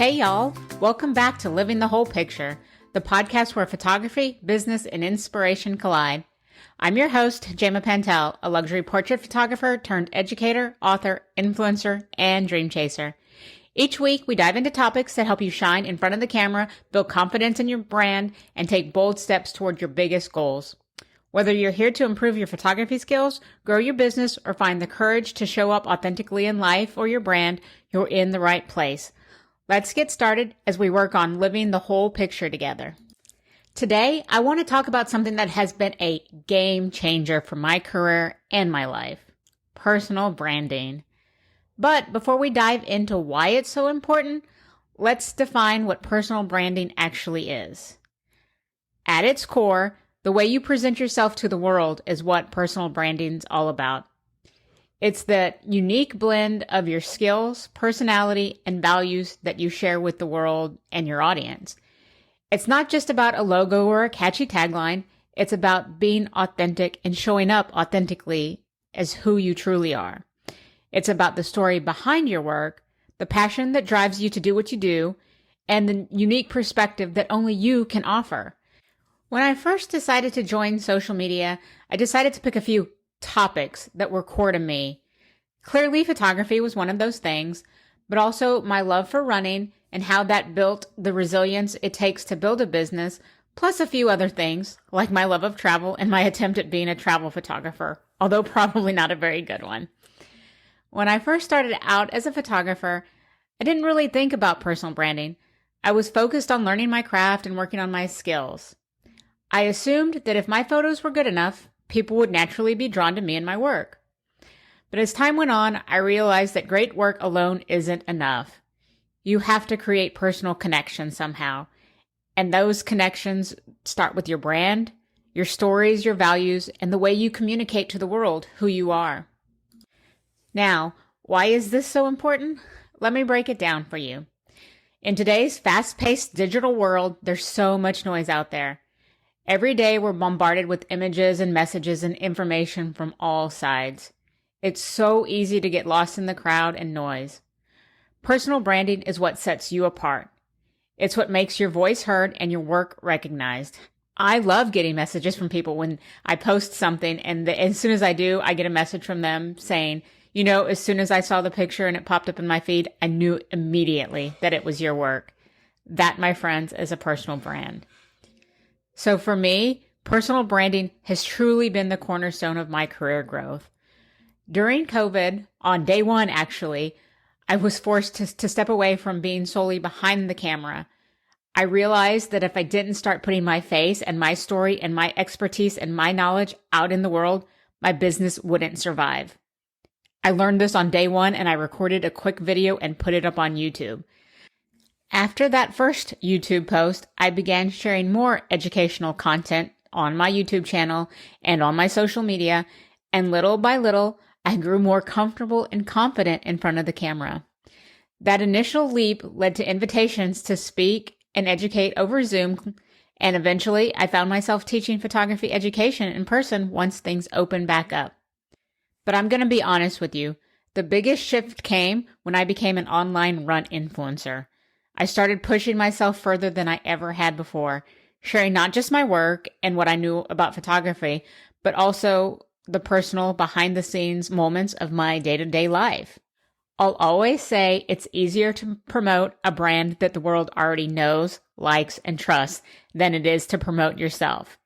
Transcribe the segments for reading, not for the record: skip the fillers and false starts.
Hey y'all, welcome back to Living the Whole Picture, the podcast where photography, business, and inspiration collide. I'm your host, Jama, a luxury portrait photographer turned educator, author, influencer, and dream chaser. Each week, we dive into topics that help you shine in front of the camera, build confidence in your brand, and take bold steps toward your biggest goals. Whether you're here to improve your photography skills, grow your business, or find the courage to show up authentically in life or your brand, you're in the right place. Let's get started as we work on living the whole picture together. Today, I want to talk about something that has been a game changer for my career and my life: personal branding. But before we dive into why it's so important, let's define what personal branding actually is. At its core, the way you present yourself to the world is what personal branding's all about. It's the unique blend of your skills, personality, and values that you share with the world and your audience. It's not just about a logo or a catchy tagline. It's about being authentic and showing up authentically as who you truly are. It's about the story behind your work, the passion that drives you to do what you do, and the unique perspective that only you can offer. When I first decided to join social media, I decided to pick a few topics that were core to me. Clearly, photography was one of those things, but also my love for running and how that built the resilience it takes to build a business, plus a few other things, like my love of travel and my attempt at being a travel photographer, although probably not a very good one. When I first started out as a photographer, I didn't really think about personal branding. I was focused on learning my craft and working on my skills. I assumed that if my photos were good enough, people would naturally be drawn to me and my work. But as time went on, I realized that great work alone isn't enough. You have to create personal connections somehow. And those connections start with your brand, your stories, your values, and the way you communicate to the world who you are. Now, why is this so important? Let me break it down for you. In today's fast-paced digital world, there's so much noise out there. Every day we're bombarded with images and messages and information from all sides. It's so easy to get lost in the crowd and noise. Personal branding is what sets you apart. It's what makes your voice heard and your work recognized. I love getting messages from people when I post something, and as soon as I do, I get a message from them saying, as soon as I saw the picture and it popped up in my feed, I knew immediately that it was your work. That, my friends, is a personal brand. So for me, personal branding has truly been the cornerstone of my career growth. During COVID, on day one actually, I was forced to step away from being solely behind the camera. I realized that if I didn't start putting my face and my story and my expertise and my knowledge out in the world, my business wouldn't survive. I learned this on day one, and I recorded a quick video and put it up on YouTube. After that first YouTube post, I began sharing more educational content on my YouTube channel and on my social media, and little by little, I grew more comfortable and confident in front of the camera. That initial leap led to invitations to speak and educate over Zoom, and eventually I found myself teaching photography education in person once things opened back up. But I'm going to be honest with you, the biggest shift came when I became an online run influencer. I started pushing myself further than I ever had before, sharing not just my work and what I knew about photography, but also the personal behind-the-scenes moments of my day-to-day life. I'll always say it's easier to promote a brand that the world already knows, likes, and trusts than it is to promote yourself.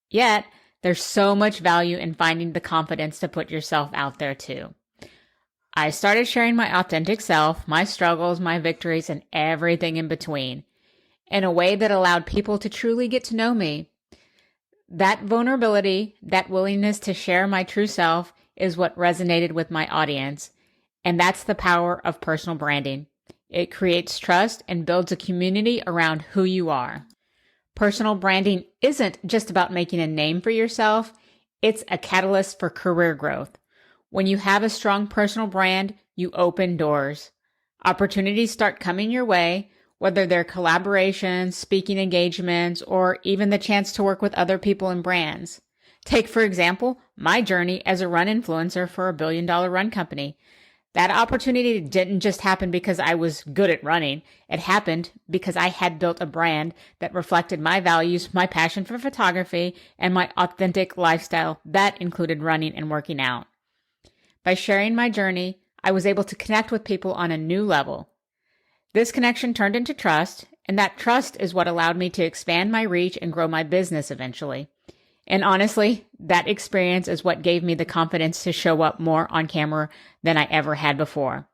Yet, there's so much value in finding the confidence to put yourself out there too. I started sharing my authentic self, my struggles, my victories, and everything in between, in a way that allowed people to truly get to know me. That vulnerability, that willingness to share my true self is what resonated with my audience, and that's the power of personal branding. It creates trust and builds a community around who you are. Personal branding isn't just about making a name for yourself, it's a catalyst for career growth. When you have a strong personal brand, you open doors. Opportunities start coming your way, whether they're collaborations, speaking engagements, or even the chance to work with other people and brands. Take, for example, my journey as a run influencer for a billion-dollar run company. That opportunity didn't just happen because I was good at running. It happened because I had built a brand that reflected my values, my passion for photography, and my authentic lifestyle that included running and working out. By sharing my journey, I was able to connect with people on a new level. This connection turned into trust, and that trust is what allowed me to expand my reach and grow my business eventually. And honestly, that experience is what gave me the confidence to show up more on camera than I ever had before.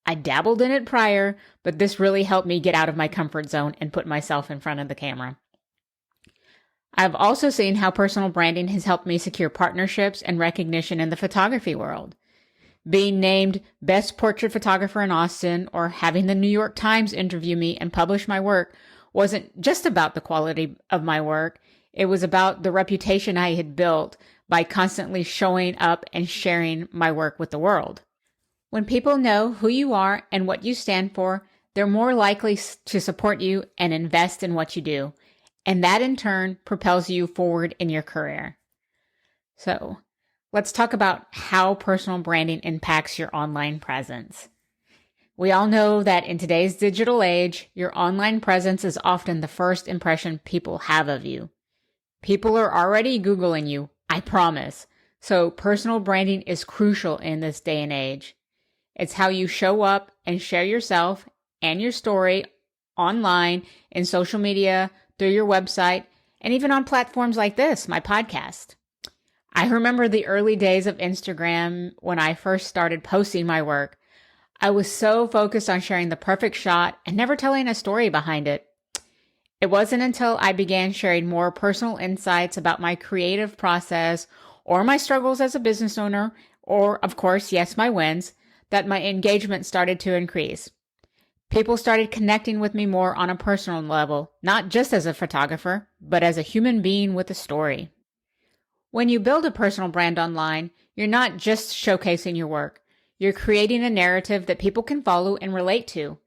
I dabbled in it prior, but this really helped me get out of my comfort zone and put myself in front of the camera. I've also seen how personal branding has helped me secure partnerships and recognition in the photography world. Being named Best Portrait Photographer in Austin or having the New York Times interview me and publish my work wasn't just about the quality of my work. It was about the reputation I had built by constantly showing up and sharing my work with the world. When people know who you are and what you stand for, they're more likely to support you and invest in what you do. And that in turn propels you forward in your career. So let's talk about how personal branding impacts your online presence. We all know that in today's digital age, your online presence is often the first impression people have of you. People are already Googling you, I promise. So personal branding is crucial in this day and age. It's how you show up and share yourself and your story online, in social media, through your website, and even on platforms like this, my podcast. I remember the early days of Instagram when I first started posting my work. I was so focused on sharing the perfect shot and never telling a story behind it. It wasn't until I began sharing more personal insights about my creative process or my struggles as a business owner, or of course, yes, my wins, that my engagement started to increase. People started connecting with me more on a personal level, not just as a photographer, but as a human being with a story. When you build a personal brand online, you're not just showcasing your work. You're creating a narrative that people can follow and relate to.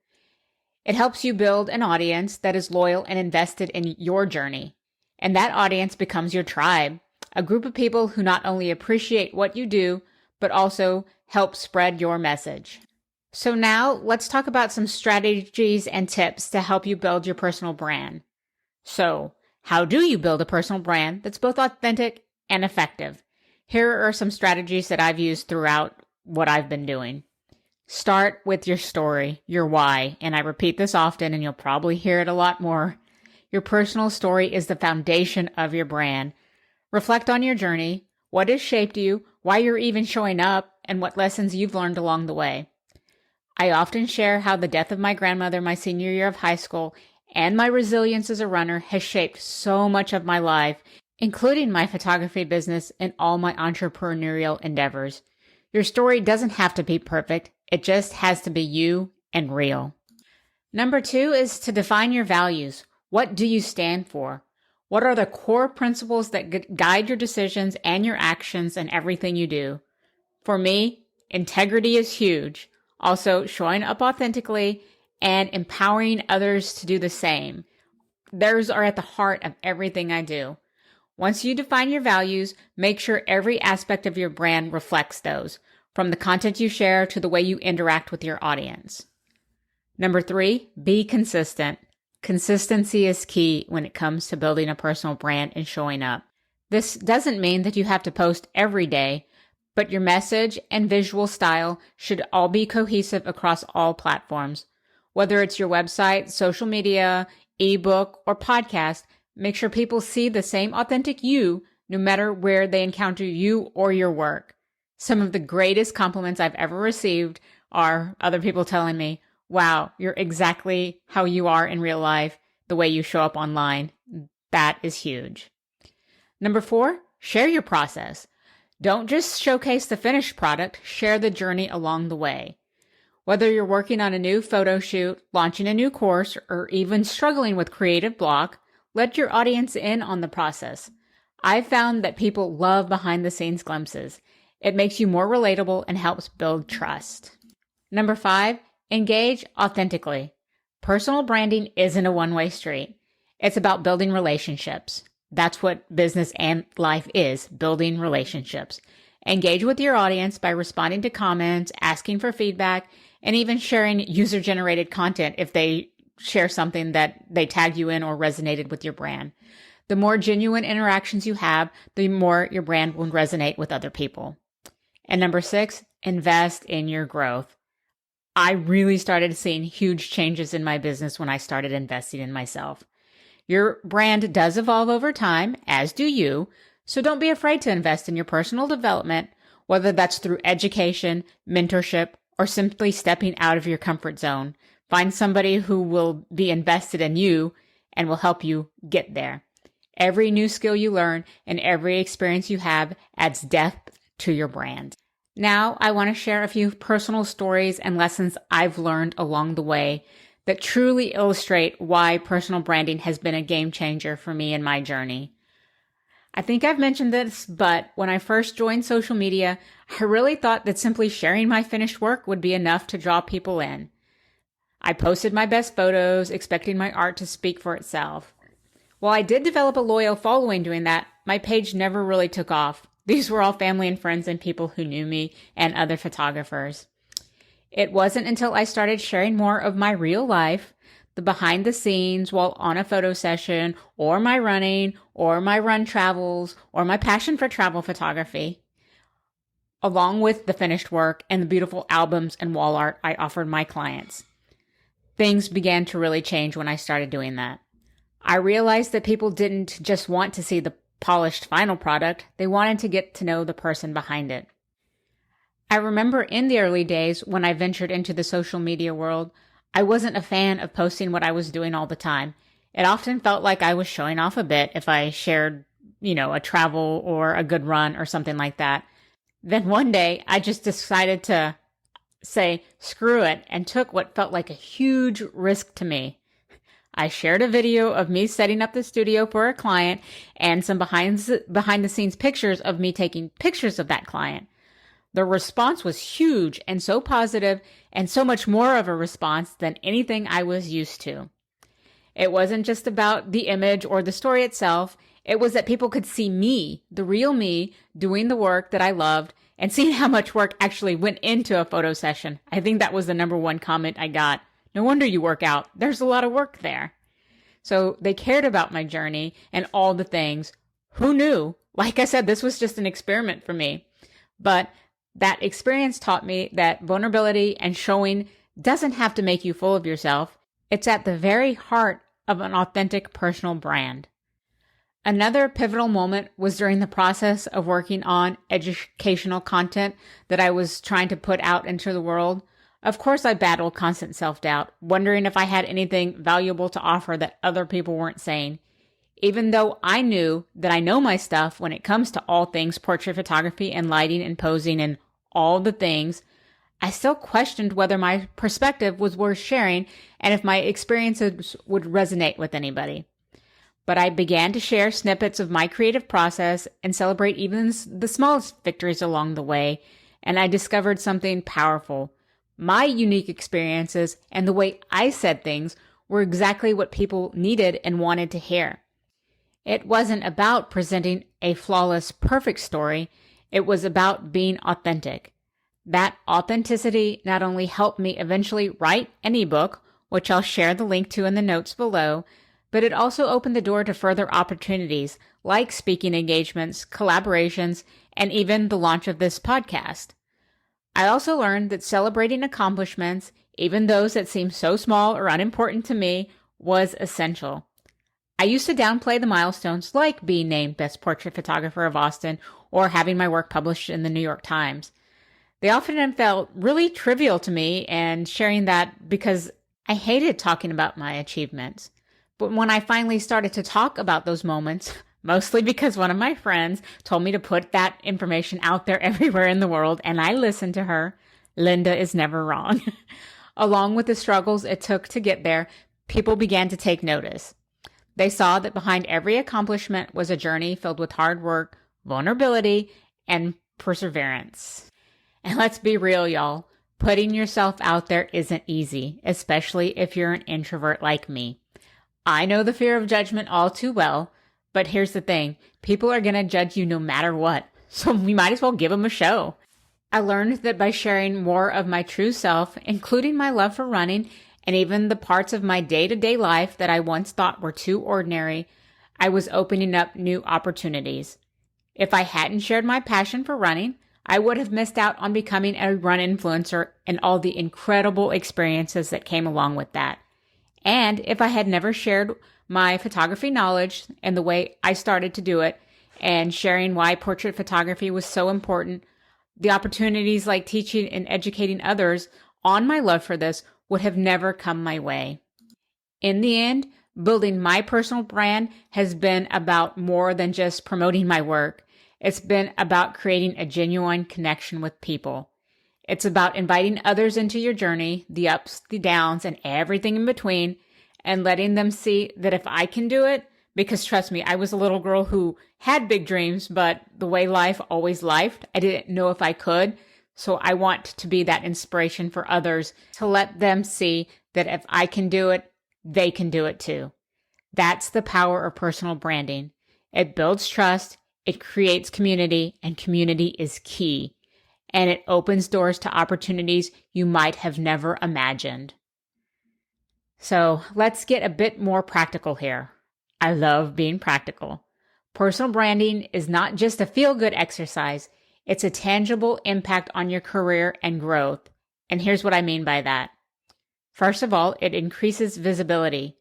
It helps you build an audience that is loyal and invested in your journey. And that audience becomes your tribe, a group of people who not only appreciate what you do, but also help spread your message. So now let's talk about some strategies and tips to help you build your personal brand. So, how do you build a personal brand that's both authentic and effective? Here are some strategies that I've used throughout what I've been doing. Start with your story, your why, and I repeat this often and you'll probably hear it a lot more. Your personal story is the foundation of your brand. Reflect on your journey, what has shaped you, why you're even showing up, and what lessons you've learned along the way. I often share how the death of my grandmother my senior year of high school and my resilience as a runner has shaped so much of my life, including my photography business and all my entrepreneurial endeavors. Your story doesn't have to be perfect. It just has to be you and real. Number 2 is to define your values. What do you stand for? What are the core principles that guide your decisions and your actions and everything you do? For me, integrity is huge. Also, showing up authentically and empowering others to do the same. Those are at the heart of everything I do. Once you define your values, make sure every aspect of your brand reflects those, from the content you share to the way you interact with your audience. Number 3, be consistent. Consistency is key when it comes to building a personal brand and showing up. This doesn't mean that you have to post every day, but your message and visual style should all be cohesive across all platforms. Whether it's your website, social media, ebook, or podcast, make sure people see the same authentic you no matter where they encounter you or your work. Some of the greatest compliments I've ever received are other people telling me, wow, you're exactly how you are in real life, the way you show up online. That is huge. Number 4, share your process. Don't just showcase the finished product, share the journey along the way. Whether you're working on a new photo shoot, launching a new course, or even struggling with creative block, let your audience in on the process. I've found that people love behind-the-scenes glimpses. It makes you more relatable and helps build trust. Number 5, engage authentically. Personal branding isn't a one-way street. It's about building relationships. That's what business and life is, building relationships. Engage with your audience by responding to comments, asking for feedback, and even sharing user-generated content if they share something that they tag you in or resonated with your brand. The more genuine interactions you have, the more your brand will resonate with other people. And number 6, invest in your growth. I really started seeing huge changes in my business when I started investing in myself. Your brand does evolve over time, as do you, so don't be afraid to invest in your personal development, whether that's through education, mentorship, or simply stepping out of your comfort zone. Find somebody who will be invested in you and will help you get there. Every new skill you learn and every experience you have adds depth to your brand. Now, I want to share a few personal stories and lessons I've learned along the way that truly illustrate why personal branding has been a game changer for me in my journey. I think I've mentioned this, but when I first joined social media, I really thought that simply sharing my finished work would be enough to draw people in. I posted my best photos, expecting my art to speak for itself. While I did develop a loyal following doing that, my page never really took off. These were all family and friends and people who knew me and other photographers. It wasn't until I started sharing more of my real life, the behind the scenes while on a photo session, or my running, or my run travels, or my passion for travel photography, along with the finished work and the beautiful albums and wall art I offered my clients. Things began to really change when I started doing that. I realized that people didn't just want to see the polished final product, they wanted to get to know the person behind it. I remember in the early days when I ventured into the social media world, I wasn't a fan of posting what I was doing all the time. It often felt like I was showing off a bit if I shared, a travel or a good run or something like that. Then one day I just decided to say, screw it, and took what felt like a huge risk to me. I shared a video of me setting up the studio for a client and some behind the scenes pictures of me taking pictures of that client. The response was huge and so positive and so much more of a response than anything I was used to. It wasn't just about the image or the story itself. It was that people could see me, the real me, doing the work that I loved and seeing how much work actually went into a photo session. I think that was the number one comment I got. No wonder you work out. There's a lot of work there. So they cared about my journey and all the things. Who knew? Like I said, this was just an experiment for me. But that experience taught me that vulnerability and showing doesn't have to make you full of yourself. It's at the very heart of an authentic personal brand. Another pivotal moment was during the process of working on educational content that I was trying to put out into the world. Of course, I battled constant self-doubt, wondering if I had anything valuable to offer that other people weren't saying. Even though I knew that I know my stuff when it comes to all things portrait photography and lighting and posing and all the things, I still questioned whether my perspective was worth sharing and if my experiences would resonate with anybody. But I began to share snippets of my creative process and celebrate even the smallest victories along the way, and I discovered something powerful. My unique experiences and the way I said things were exactly what people needed and wanted to hear. It wasn't about presenting a flawless, perfect story. It was about being authentic. That authenticity not only helped me eventually write an ebook, which I'll share the link to in the notes below, but it also opened the door to further opportunities like speaking engagements, collaborations, and even the launch of this podcast. I also learned that celebrating accomplishments, even those that seem so small or unimportant to me, was essential. I used to downplay the milestones like being named Best Portrait Photographer of Austin or having my work published in the New York Times. They often felt really trivial to me, and sharing that because I hated talking about my achievements. But when I finally started to talk about those moments, mostly because one of my friends told me to put that information out there everywhere in the world, and I listened to her, Linda is never wrong. Along with the struggles it took to get there, people began to take notice. They saw that behind every accomplishment was a journey filled with hard work, vulnerability, and perseverance. And let's be real, y'all. Putting yourself out there isn't easy, especially if you're an introvert like me. I know the fear of judgment all too well, but here's the thing. People are going to judge you no matter what. so we might as well give them a show. I learned that by sharing more of my true self, including my love for running and even the parts of my day-to-day life that I once thought were too ordinary, I was opening up new opportunities. If I hadn't shared my passion for running, I would have missed out on becoming a run influencer and all the incredible experiences that came along with that. And if I had never shared my photography knowledge and the way I started to do it, and sharing why portrait photography was so important, the opportunities like teaching and educating others on my love for this would have never come my way. In the end, building my personal brand has been about more than just promoting my work. It's been about creating a genuine connection with people. It's about inviting others into your journey, the ups, the downs, and everything in between, and letting them see that if I can do it, because trust me, I was a little girl who had big dreams, but the way life always lifed, I didn't know if I could. So I want to be that inspiration for others to let them see that if I can do it, they can do it too. That's the power of personal branding. It builds trust, it creates community, and community is key. And it opens doors to opportunities you might have never imagined. So let's get a bit more practical here. I love being practical. Personal branding is not just a feel-good exercise. It's a tangible impact on your career and growth. And here's what I mean by that. First of all, it increases visibility.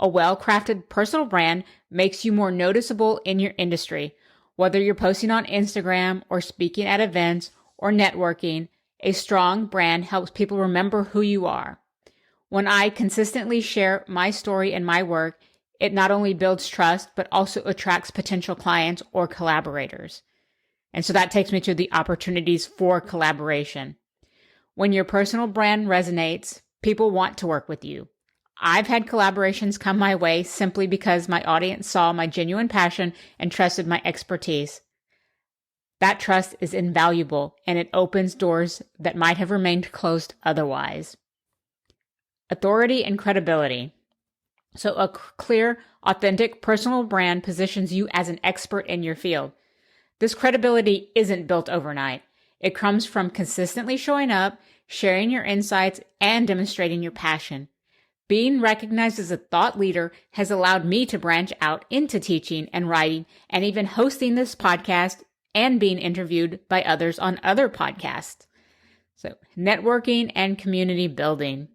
A well-crafted personal brand makes you more noticeable in your industry. Whether you're posting on Instagram or speaking at events or networking, a strong brand helps people remember who you are. When I consistently share my story and my work, it not only builds trust, but also attracts potential clients or collaborators. And so that takes me to the opportunities for collaboration. When your personal brand resonates, people want to work with you. I've had collaborations come my way simply because my audience saw my genuine passion and trusted my expertise. That trust is invaluable, and it opens doors that might have remained closed otherwise. Authority and credibility. So a clear, authentic personal brand positions you as an expert in your field. This credibility isn't built overnight. It comes from consistently showing up, sharing your insights, and demonstrating your passion. Being recognized as a thought leader has allowed me to branch out into teaching and writing and even hosting this podcast and being interviewed by others on other podcasts. So networking and community building.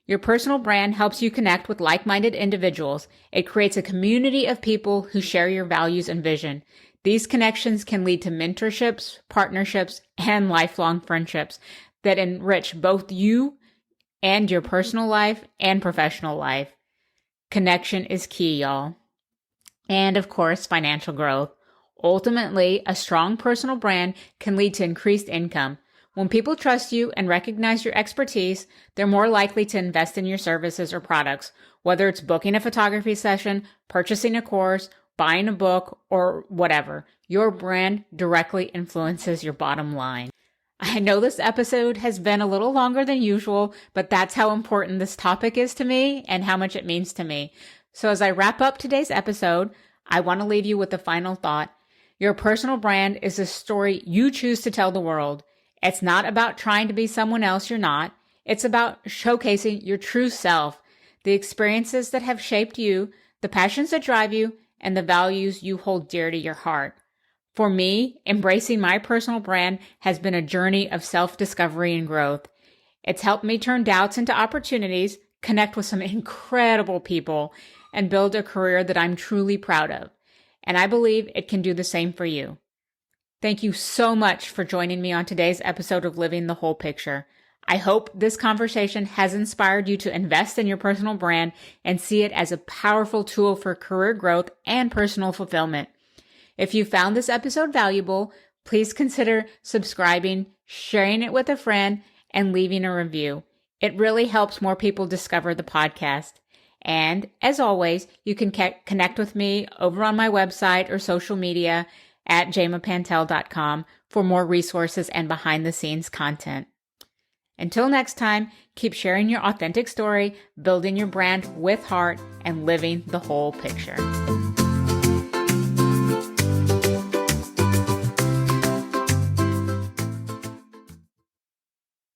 Your personal brand helps you connect with like-minded individuals. It creates a community of people who share your values and vision. These connections can lead to mentorships, partnerships, and lifelong friendships that enrich both you and your personal life and professional life. Connection is key, y'all. And of course, financial growth. Ultimately, a strong personal brand can lead to increased income. When people trust you and recognize your expertise, they're more likely to invest in your services or products, whether it's booking a photography session, purchasing a course, buying a book, or whatever. Your brand directly influences your bottom line. I know this episode has been a little longer than usual, but that's how important this topic is to me and how much it means to me. So as I wrap up today's episode, I want to leave you with the final thought. Your personal brand is a story you choose to tell the world. It's not about trying to be someone else you're not. It's about showcasing your true self, the experiences that have shaped you, the passions that drive you, and the values you hold dear to your heart. For me, embracing my personal brand has been a journey of self-discovery and growth. It's helped me turn doubts into opportunities, connect with some incredible people, and build a career that I'm truly proud of. And I believe it can do the same for you. Thank you so much for joining me on today's episode of Living the Whole Picture. I hope this conversation has inspired you to invest in your personal brand and see it as a powerful tool for career growth and personal fulfillment. If you found this episode valuable, please consider subscribing, sharing it with a friend, and leaving a review. It really helps more people discover the podcast. And as always, you can connect with me over on my website or social media at jamapantel.com for more resources and behind-the-scenes content. Until next time, keep sharing your authentic story, building your brand with heart, and living the whole picture.